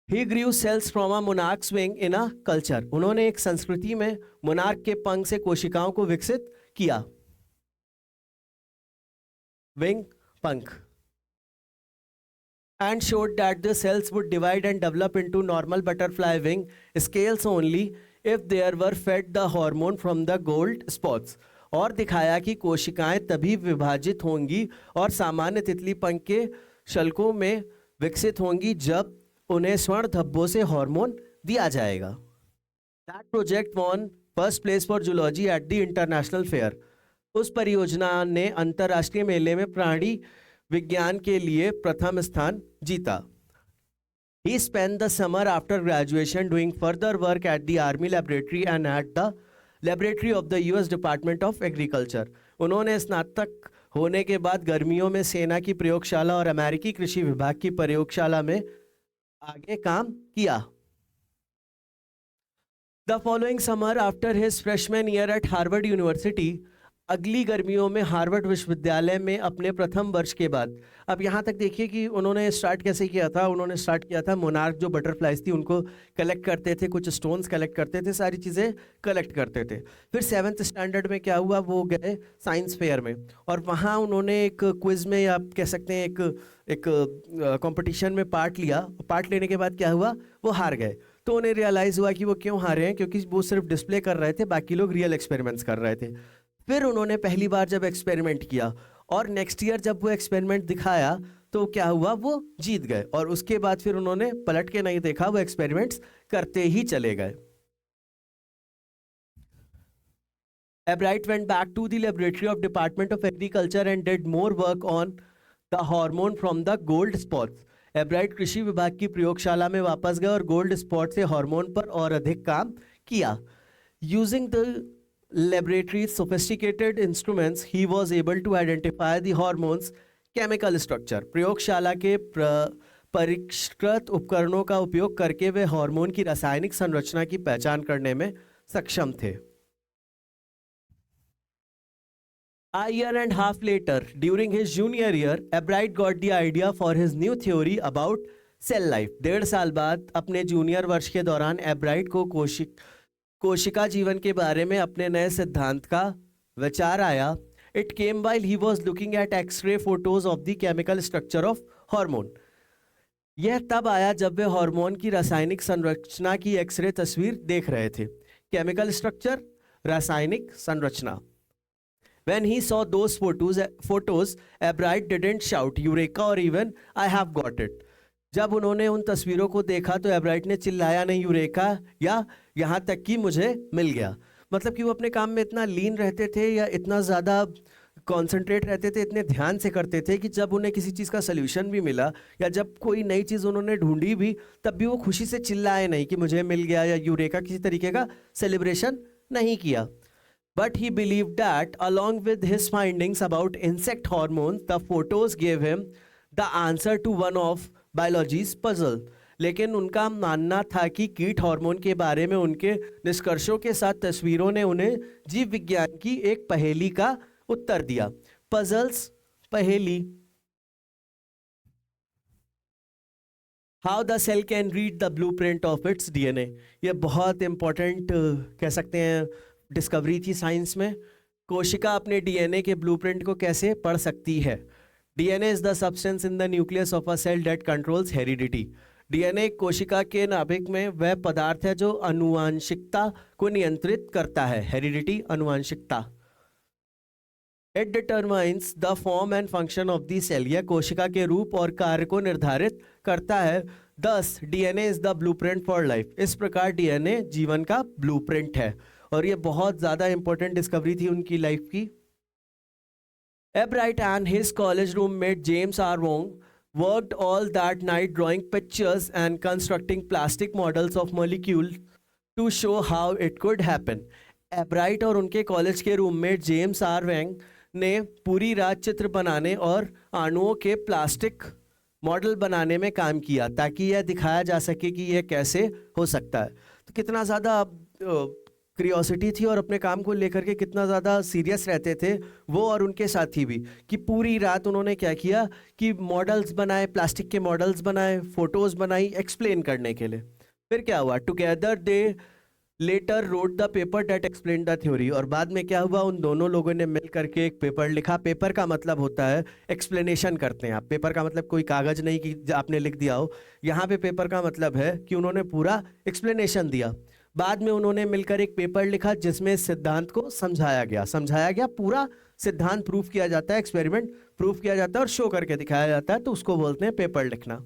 He grew cells from a monarch's wing in a culture। उन्होंने एक संस्कृति में मोनार्क के पंख से कोशिकाओं को विकसित किया। wing, पंख, and showed that the cells would divide and develop into normal butterfly wing scales only if there were fed the hormone from the gold spots. और दिखाया कि कोशिकाएं तभी विभाजित होंगी और सामान्य तितली पंख के शल्कों में विकसित होंगी जब उन्हें स्वर्ण धब्बों से हार्मोन दिया जाएगा. That project won first place for zoology at the international fair. उस परियोजना ने अंतर्राष्ट्रीय मेले में प्राणी विज्ञान के लिए प्रथम स्थान जीता. He spent the summer after graduation doing further work at the Army Laboratory and at the Laboratory of the US Department of Agriculture. उन्होंने स्नातक होने के बाद गर्मियों में सेना की प्रयोगशाला और अमेरिकी कृषि विभाग की प्रयोगशाला में आगे काम किया. The following summer, after his freshman year at Harvard University, अगली गर्मियों में हार्वर्ड विश्वविद्यालय में अपने प्रथम वर्ष के बाद. अब यहाँ तक देखिए कि उन्होंने स्टार्ट कैसे किया था. उन्होंने स्टार्ट किया था मोनार्क जो बटरफ्लाइज थी उनको कलेक्ट करते थे, कुछ स्टोन्स कलेक्ट करते थे, सारी चीज़ें कलेक्ट करते थे. फिर 7th स्टैंडर्ड में क्या हुआ, वो गए साइंस फेयर में और वहाँ उन्होंने एक क्विज में या आप कह सकते हैं एक कंपटीशन में पार्ट लिया. पार्ट लेने के बाद क्या हुआ, वो हार गए. तो उन्हें रियलाइज़ हुआ कि वो क्यों हारे हैं, क्योंकि वो सिर्फ डिस्प्ले कर रहे थे, बाकी लोग रियल एक्सपेरिमेंट्स कर रहे थे. फिर उन्होंने पहली बार जब एक्सपेरिमेंट किया और नेक्स्ट ईयर जब वो एक्सपेरिमेंट दिखाया तो क्या हुआ, वो जीत गए. और उसके बाद फिर उन्होंने पलट के नहीं देखा, वो एक्सपेरिमेंट्स करते ही चले गए. Ebright went back to the laboratory of Department of Agriculture and did more work on the hormone from the gold spots. Ebright कृषि विभाग की प्रयोगशाला में वापस गए और गोल्ड स्पॉट से हार्मोन पर और अधिक काम किया. Using the laboratory's sophisticated instruments, he was able to identify the hormones' chemical structure. प्रयोगशाला के परिष्कृत उपकरणों का उपयोग करके वे हार्मोन की रासायनिक संरचना की पहचान करने में सक्षम थे. A year and a half later, during his junior year, Ebright got the idea for his new theory about cell life. 1.5 साल बाद अपने जूनियर वर्ष के दौरान एब्राइट को कोशिका जीवन के बारे में अपने नए सिद्धांत का विचार आया. It came while he was looking at X-ray photos of the chemical structure of hormone. यह तब आया जब वे हार्मोन की रासायनिक संरचना की एक्सरे तस्वीर देख रहे थे. केमिकल स्ट्रक्चर, रासायनिक संरचना. When he saw those photos, Ebright didn't shout "Eureka" or even "I have got it." जब उन्होंने उन तस्वीरों को देखा तो एब्राइट ने चिल्लाया नहीं यूरेका या यहाँ तक कि मुझे मिल गया. मतलब कि वो अपने काम में इतना लीन रहते थे या इतना ज़्यादा कॉन्सेंट्रेट रहते थे, इतने ध्यान से करते थे कि जब उन्हें किसी चीज़ का सल्यूशन भी मिला या जब कोई नई चीज़ उन्होंने ढूंढी भी तब भी वो खुशी से चिल्लाए नहीं कि मुझे मिल गया या यूरेका किसी तरीके का सेलिब्रेशन नहीं किया. But he believed that along with his findings about insect hormones, the photos gave him the answer to one of biology's puzzle. लेकिन उनका मानना था कि कीट हार्मोन के बारे में उनके निष्कर्षों के साथ तस्वीरों ने उन्हें जीव विज्ञान की एक पहेली का उत्तर दिया. पजल्स, पहेली. How the cell can read the blueprint of its DNA. ये बहुत इंपॉर्टेंट कह सकते हैं डिस्कवरी थी साइंस में. कोशिका अपने डीएनए के ब्लूप्रिंट को कैसे पढ़ सकती है. DNA is the substance in the nucleus of a cell that controls heredity. DNA कोशिका के नाभिक में वह पदार्थ है जो आनुवांशिकता को नियंत्रित करता है. हेरिडिटी, आनुवांशिकता. It determines the form and function of the cell. यह कोशिका के रूप और कार्य को निर्धारित करता है. दस DNA is the blueprint for life. इस प्रकार डीएनए जीवन का ब्लूप्रिंट है और ये बहुत ज़्यादा इंपॉर्टेंट डिस्कवरी थी उनकी लाइफ की. Ebright and his college roommate James R. Wong worked all that night drawing pictures and constructing plastic models of molecules to show how it could happen. Ebright और उनके कॉलेज के roommate James are वेंग ने पूरी रात चित्र बनाने और अणुओं के प्लास्टिक मॉडल बनाने में काम किया ताकि यह दिखाया जा सके कि यह कैसे हो सकता है. तो कितना ज़्यादा क्यूरियोसिटी थी और अपने काम को लेकर के कितना ज़्यादा सीरियस रहते थे वो और उनके साथी भी, कि पूरी रात उन्होंने क्या किया कि मॉडल्स बनाए, प्लास्टिक के मॉडल्स बनाए, फोटोज़ बनाई एक्सप्लेन करने के लिए. फिर क्या हुआ, together they later wrote the paper that explain the theory, और बाद में क्या हुआ, उन दोनों लोगों ने मिल करके एक पेपर लिखा। पेपर का मतलब होता है एक्सप्लेनेशन करते हैं आप। पेपर का मतलब कोई कागज नहीं कि आपने लिख दिया हो, यहाँ पे पेपर का मतलब है कि उन्होंने पूरा एक्सप्लेनेशन दिया। बाद में उन्होंने मिलकर एक पेपर लिखा जिसमें इस सिद्धांत को समझाया गया, पूरा सिद्धांत प्रूफ किया जाता है, एक्सपेरिमेंट प्रूफ किया जाता है और शो करके दिखाया जाता है, तो उसको बोलते हैं पेपर लिखना।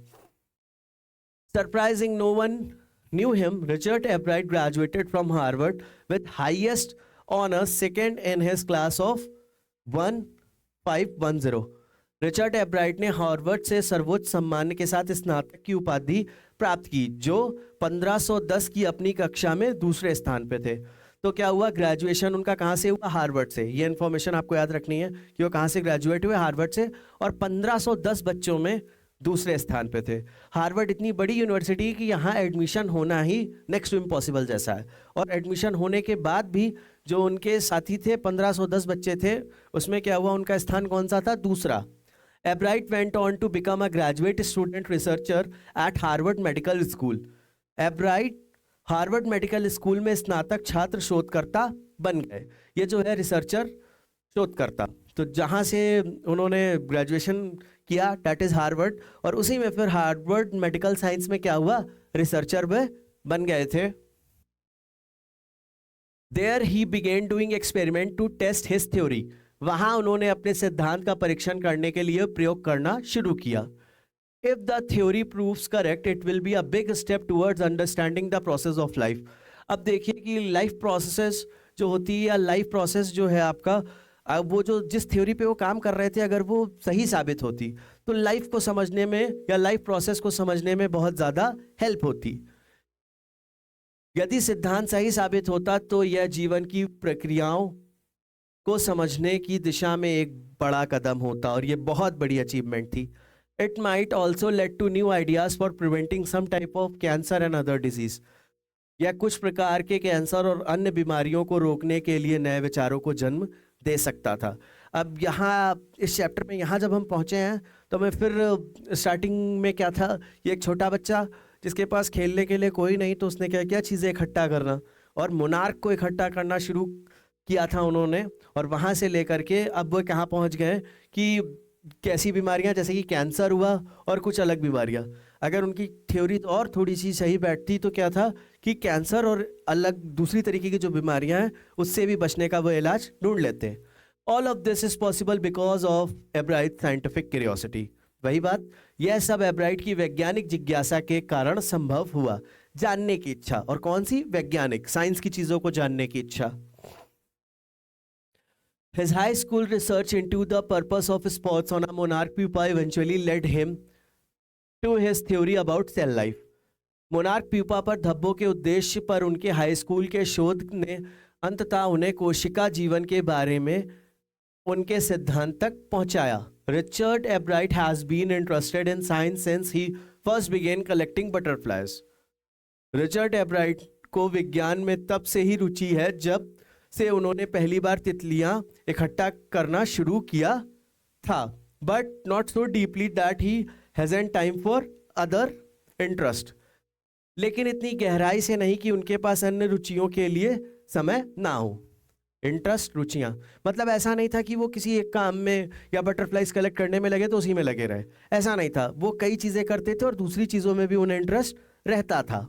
Surprising no one knew him, Richard Ebright graduated from Harvard with highest honors, second in his class of 1510। Richard एब्राइट ने हार्वर्ड से सर्वोच्च सम्मान के साथ स्नातक की उपाधि प्राप्त की, जो 1510 की अपनी कक्षा में दूसरे स्थान पे थे। तो क्या हुआ, ग्रेजुएशन उनका कहाँ से हुआ, हार्वर्ड से। ये इन्फॉर्मेशन आपको याद रखनी है कि वो कहाँ से ग्रेजुएट हुए, हार्वर्ड से, और 1510 बच्चों में दूसरे स्थान पे थे। हार्वर्ड इतनी बड़ी यूनिवर्सिटी कि यहाँ एडमिशन होना ही नेक्स्ट टू इम्पॉसिबल जैसा है, और एडमिशन होने के बाद भी जो उनके साथी थे, 1510 बच्चे थे, उसमें क्या हुआ, उनका स्थान कौन सा था, दूसरा। Ebright went on to become a graduate student researcher at Harvard Medical School. Ebright Harvard Medical School में स्नातक छात्र शोधकर्ता बन गए। ये जो है रिसर्चर, शोधकर्ता, तो जहाँ से उन्होंने ग्रेजुएशन किया डेट इज हार्वर्ड, और उसी में फिर हार्वर्ड मेडिकल साइंस में क्या हुआ, रिसर्चर में बन गए थे। There he began doing experiment to test his theory. वहां उन्होंने अपने सिद्धांत का परीक्षण करने के लिए प्रयोग करना शुरू किया। If the theory proves correct it will be a big step towards understanding the process of life. अब देखिए कि लाइफ प्रोसेसेस जो होती है, या लाइफ प्रोसेस जो है आपका, वो जो जिस थ्योरी पे वो काम कर रहे थे, अगर वो सही साबित होती तो लाइफ को समझने में या लाइफ प्रोसेस को समझने में बहुत ज़्यादा हेल्प होती। यदि सिद्धांत सही साबित होता तो यह जीवन की प्रक्रियाओं को समझने की दिशा में एक बड़ा कदम होता, और ये बहुत बड़ी अचीवमेंट थी। It might also lead to new ideas for preventing some type of cancer and other disease. यह कुछ प्रकार के कैंसर और अन्य बीमारियों को रोकने के लिए नए विचारों को जन्म दे सकता था। अब यहाँ इस चैप्टर में यहाँ जब हम पहुँचे हैं तो मैं फिर स्टार्टिंग में क्या था, ये एक छोटा बच्चा जिसके पास खेलने के लिए कोई नहीं, तो उसने क्या किया, चीज़ें इकट्ठा करना, और मोनार्क को इकट्ठा करना शुरू किया था उन्होंने। और वहाँ से लेकर के अब वो कहाँ पहुँच गए कि कैसी बीमारियाँ, जैसे कि कैंसर हुआ और कुछ अलग बीमारियाँ, अगर उनकी थ्योरी तो और थोड़ी सी सही बैठती तो क्या था कि कैंसर और अलग दूसरी तरीके की जो बीमारियां हैं उससे भी बचने का वो इलाज ढूंढ लेते हैं। All of this is possible because of एब्राइट scientific curiosity. वही बात, यह सब एब्राइट की वैज्ञानिक जिज्ञासा के कारण संभव हुआ। जानने की इच्छा, और कौन सी, वैज्ञानिक, साइंस की चीजों को जानने की इच्छा। His high school research into the purpose of spots on a monarch pupa eventually led him to his theory about cell life। Monarch pupa पर धब्बों के उद्देश्य पर उनके हाई स्कूल के शोध ने अंततः उन्हें कोशिका जीवन के बारे में उनके सिद्धांत तक पहुंचाया। Richard Ebright has been interested in science since he first began collecting butterflies. Richard Ebright को विज्ञान में तब से ही रुचि है जब से उन्होंने पहली बार तितलियां इकट्ठा करना शुरू किया था, but not so deeply that he hasn't time for other interest. लेकिन इतनी गहराई से नहीं कि उनके पास अन्य रुचियों के लिए समय ना हो। इंटरेस्ट, रुचियां, मतलब ऐसा नहीं था कि वो किसी एक काम में या बटरफ्लाइज कलेक्ट करने में लगे तो उसी में लगे रहे, ऐसा नहीं था। वो कई चीजें करते थे और दूसरी चीजों में भी उन्हें इंटरेस्ट रहता था।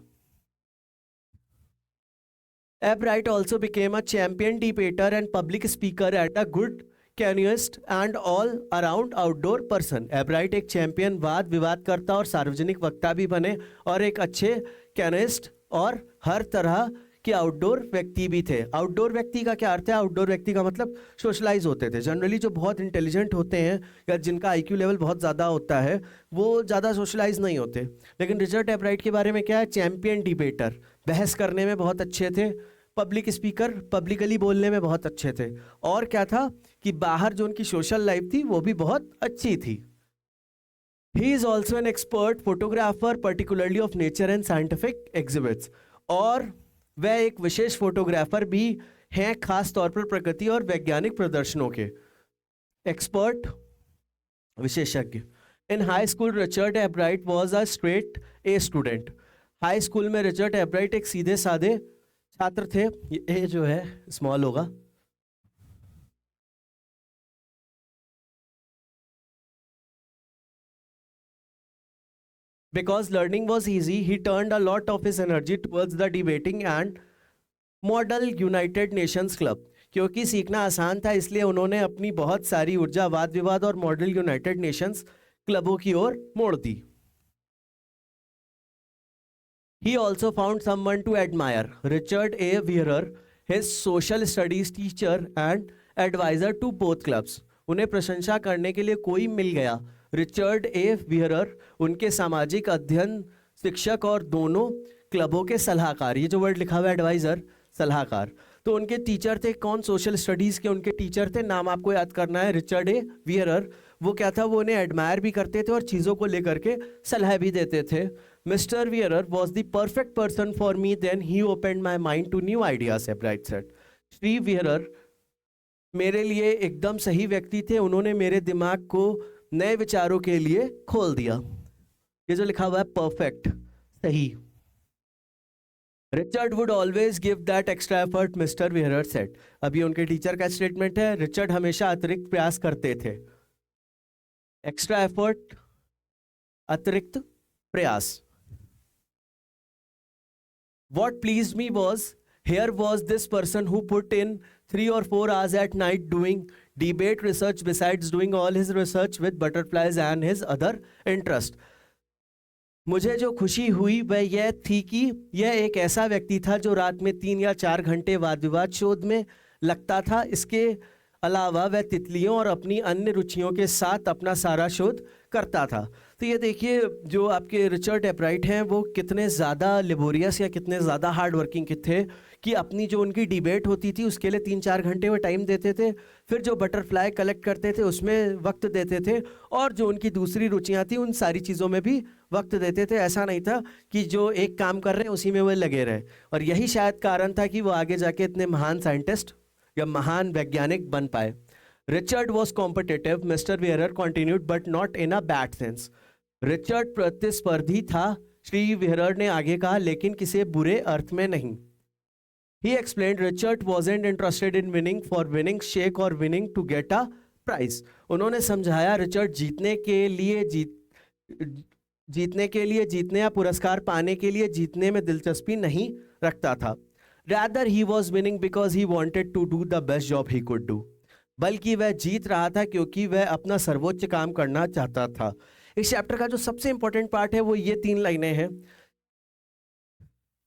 Ebright also became a champion debater and public speaker and a good canoeist and all around outdoor person. Ebright एक चैंपियन, वाद विवादकर्ता और सार्वजनिक वक्ता भी बने, और एक अच्छे कैनिस्ट और हर तरह के आउटडोर व्यक्ति भी थे। आउटडोर व्यक्ति का क्या अर्थ है? आउटडोर व्यक्ति का मतलब सोशलाइज होते थे। जनरली जो बहुत इंटेलिजेंट होते हैं या जिनका आईक्यू लेवल बहुत ज़्यादा होता है वो ज़्यादा सोशलाइज नहीं होते। लेकिन रिचर्ड एब्राइट के बारे में क्या है? चैंपियन डिबेटर, बहस करने में बहुत अच्छे थे। पब्लिक स्पीकर, पब्लिकली बोलने में बहुत अच्छे थे। और क्या था कि बाहर जो उनकी सोशल लाइफ थी वो भी बहुत अच्छी थी। He is also an expert photographer particularly of nature and scientific exhibits. और वह एक विशेष फोटोग्राफर भी हैं, खास तौर पर प्रकृति और वैज्ञानिक प्रदर्शनों के। एक्सपर्ट, विशेषज्ञ। इन high school Richard एब्राइट was a straight a student. High school में रिचर्ड एब्राइट एक सीधे साधे छात्र थे, ये जो है स्मॉल होगा। Because learning was easy, he turned a lot of his energy towards the debating and model United Nations club. क्योंकि सीखना आसान था इसलिए उन्होंने अपनी बहुत सारी ऊर्जा वाद विवाद और मॉडल यूनाइटेड नेशंस क्लबों की ओर मोड़ दी। He also found someone to admire, Richard A. Wheeler, his social studies teacher and advisor to both clubs. उन्हें प्रशंसा करने के लिए कोई मिल गया। रिचर्ड ए व्हीरर उनके सामाजिक अध्ययन शिक्षक और दोनों क्लबों के सलाहकार। ये जो वर्ड लिखा हुआ है एडवाइजर, सलाहकार, तो उनके टीचर थे कौन? सोशल स्टडीज के उनके टीचर थे, नाम आपको याद करना है, रिचर्ड ए व्हीरर। वो क्या था, वो उन्हें एडमायर भी करते थे और चीज़ों को लेकर के सलाह भी देते थे। Mister Weiler was the perfect person for me, then he opened my mind to new ideas, Ebright said. Shri Weiler मेरे लिए एकदम सही व्यक्ति थे, उन्होंने मेरे दिमाग को नए विचारों के लिए खोल दिया। ये जो लिखा हुआ है परफेक्ट, सही। Richard would always give that extra effort, mister Weiler said. अभी उनके टीचर का स्टेटमेंट है, रिचर्ड हमेशा अतिरिक्त प्रयास करते थे। एक्स्ट्रा एफर्ट, अतिरिक्त प्रयास। What pleased me was, here was this person who put in 3 or 4 hours at night doing debate research besides doing all his research with butterflies and his other interest. मुझे जो खुशी हुई वह यह थी कि यह एक ऐसा व्यक्ति था जो रात में 3 या 4 घंटे वाद विवाद शोध में लगता था। इसके अलावा वह तितलियों और अपनी अन्य रुचियों के साथ अपना सारा शोध करता था। तो ये देखिए जो आपके रिचर्ड एब्राइट हैं वो कितने ज़्यादा लेबोरियस या कितने ज़्यादा हार्ड वर्किंग थे कि अपनी जो उनकी डिबेट होती थी उसके लिए 3-4 घंटे वो टाइम देते थे, फिर जो बटरफ्लाई कलेक्ट करते थे उसमें वक्त देते थे, और जो उनकी दूसरी रुचियाँ थी उन सारी चीज़ों में भी वक्त देते थे। ऐसा नहीं था कि जो एक काम कर रहे हैं उसी में वो लगे रहे, और यही शायद कारण था कि वो आगे जाके इतने महान साइंटिस्ट या महान वैज्ञानिक बन पाए। Richard was competitive, mister Weiler continued, but not in a bad sense. Richard प्रतिस्पर्धी था, श्री व्हीरर ने आगे कहा, लेकिन किसी बुरे अर्थ में नहीं। He explained Richard wasn't interested in winning for winning's sake or winning to get a prize. उन्होंने समझाया रिचर्ड जीतने के लिए जीतने या पुरस्कार पाने के लिए जीतने में दिलचस्पी नहीं रखता था। Rather he was winning because he wanted to do the best job he could do. बल्कि वह जीत रहा था क्योंकि वह अपना सर्वोच्च काम करना चाहता था। इस चैप्टर का जो सबसे इंपॉर्टेंट पार्ट है वो ये 3 लाइनें हैं।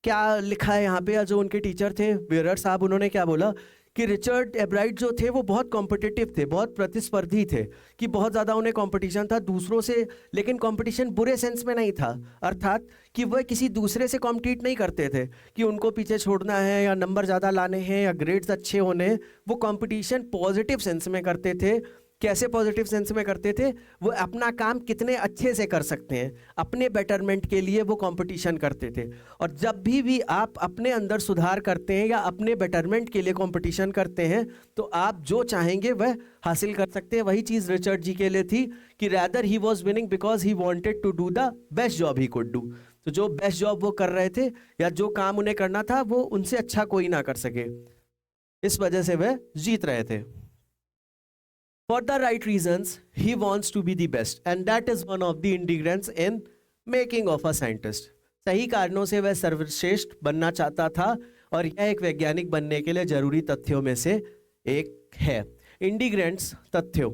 क्या लिखा है यहाँ पे, या जो उनके टीचर थे व्हीरर साहब, उन्होंने क्या बोला कि रिचर्ड एब्राइट जो थे वो बहुत कॉम्पिटिटिव थे, बहुत प्रतिस्पर्धी थे, कि बहुत ज़्यादा उन्हें कंपटीशन था दूसरों से, लेकिन कंपटीशन बुरे सेंस में नहीं था, अर्थात कि वह किसी दूसरे से कॉम्पीट नहीं करते थे कि उनको पीछे छोड़ना है या नंबर ज़्यादा लाने हैं या ग्रेड्स अच्छे होने हैं। वो कंपटीशन पॉजिटिव सेंस में करते थे। कैसे पॉजिटिव सेंस में करते थे? वो अपना काम कितने अच्छे से कर सकते हैं, अपने बेटरमेंट के लिए वो कंपटीशन करते थे। और जब भी आप अपने अंदर सुधार करते हैं या अपने बेटरमेंट के लिए कंपटीशन करते हैं तो आप जो चाहेंगे वह हासिल कर सकते हैं। वही चीज़ रिचर्ड जी के लिए थी कि rather he was winning because he wanted to do the best job he could do. तो जो बेस्ट जॉब वो कर रहे थे या जो काम उन्हें करना था वो उनसे अच्छा कोई ना कर सके, इस वजह से वह जीत रहे थे। For the right reasons, he wants to be the best, and that is one of the ingredients in making of a scientist. सही कारणों से वह सर्वश्रेष्ठ बनना चाहता था, और यह एक वैज्ञानिक बनने के लिए जरूरी तथ्यों में से एक है। इंडिग्रेंट्स, तथ्यों।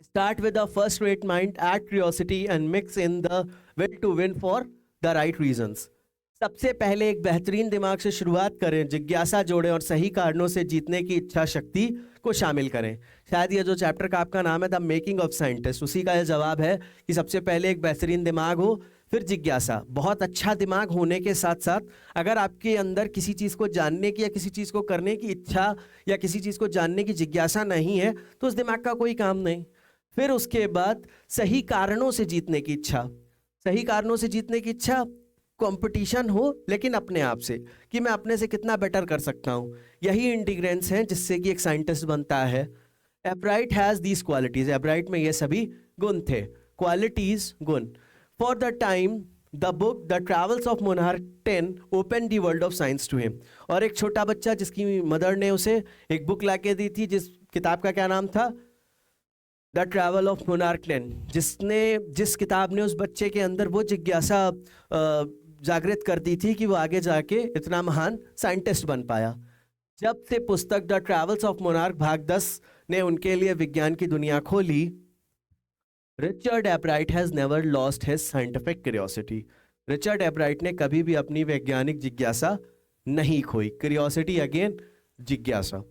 Start with a first-rate mind, add curiosity, and mix in the will to win for the right reasons. सबसे पहले एक बेहतरीन दिमाग से शुरुआत करें, जिज्ञासा जोड़ें और सही कारणों से जीतने की इच्छा शक्ति को शामिल करें। शायद ये जो चैप्टर का आपका नाम है द मेकिंग ऑफ साइंटिस्ट, उसी का यह जवाब है कि सबसे पहले एक बेहतरीन दिमाग हो, फिर जिज्ञासा। बहुत अच्छा दिमाग होने के साथ साथ अगर आपके अंदर किसी चीज़ को जानने की या किसी चीज़ को करने की इच्छा या किसी चीज़ को जानने की जिज्ञासा नहीं है तो उस दिमाग का कोई काम नहीं। फिर उसके बाद सही कारणों से जीतने की इच्छा। सही कारणों से जीतने की इच्छा, कंपटीशन हो लेकिन अपने आप से, कि मैं अपने से कितना बेटर कर सकता हूँ। यही इंटीग्रेंट्स हैं जिससे कि एक साइंटिस्ट बनता है। Ebright has these qualities, Ebright में ये सभी गुण थे। क्वालिटीज, गुण। For the time the book the travels of monarch 10 open the world of science to him. और एक छोटा बच्चा जिसकी मदर ने उसे एक बुक लाके दी थी, जिस किताब का क्या नाम था, द ट्रैवल ऑफ मोनार्क 10, जिस किताब ने उस बच्चे के अंदर वो जिज्ञासा जागृत कर दी थी कि वो आगे जाके इतना महान साइंटिस्ट बन पाया। जब से पुस्तक द ट्रैवल्स ऑफ मोनार्क भाग 10 ने उनके लिए विज्ञान की दुनिया खोली, Richard Ebright has never lost his scientific curiosity. Richard एब्राइट ने कभी भी अपनी वैज्ञानिक जिज्ञासा नहीं खोई। क्यूरियोसिटी अगेन, जिज्ञासा।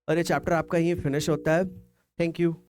और ये चैप्टर आपका यहीं फिनिश होता है। Thank you.